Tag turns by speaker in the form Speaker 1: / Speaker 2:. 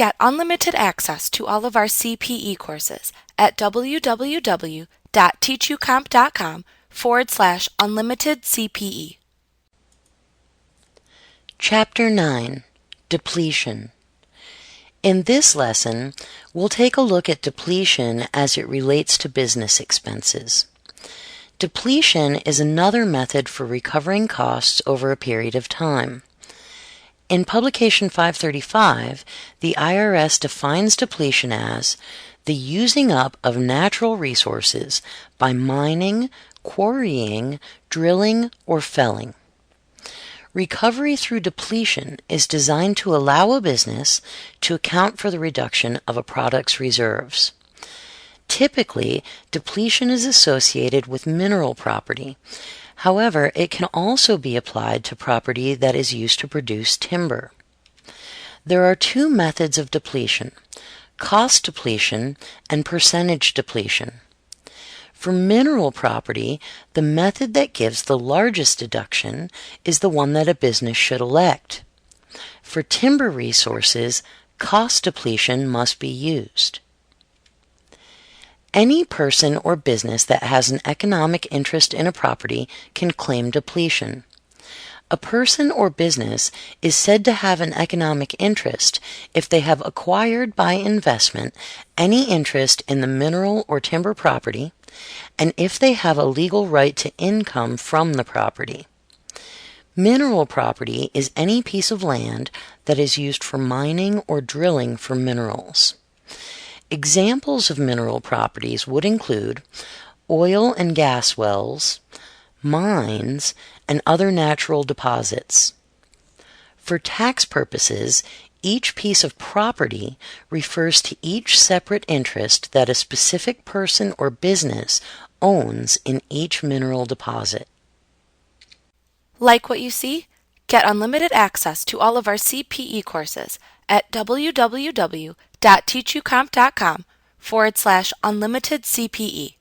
Speaker 1: Get unlimited access to all of our CPE courses at www.teachucomp.com/unlimited CPE.
Speaker 2: Chapter 9, Depletion. In this lesson, we'll take a look at depletion as it relates to business expenses. Depletion is another method for recovering costs over a period of time. In Publication 535, the IRS defines depletion as the using up of natural resources by mining, quarrying, drilling, or felling. Recovery through depletion is designed to allow a business to account for the reduction of a product's reserves. Typically, depletion is associated with mineral property. However, it can also be applied to property that is used to produce timber. There are two methods of depletion: cost depletion and percentage depletion. For mineral property, the method that gives the largest deduction is the one that a business should elect. For timber resources, cost depletion must be used. Any person or business that has an economic interest in a property can claim depletion. A person or business is said to have an economic interest if they have acquired by investment any interest in the mineral or timber property, and if they have a legal right to income from the property. Mineral property is any piece of land that is used for mining or drilling for minerals. Examples of mineral properties would include oil and gas wells, mines, and other natural deposits. For tax purposes, each piece of property refers to each separate interest that a specific person or business owns in each mineral deposit.
Speaker 1: Like what you see? Get unlimited access to all of our CPE courses at www.teachucomp.com/unlimited CPE.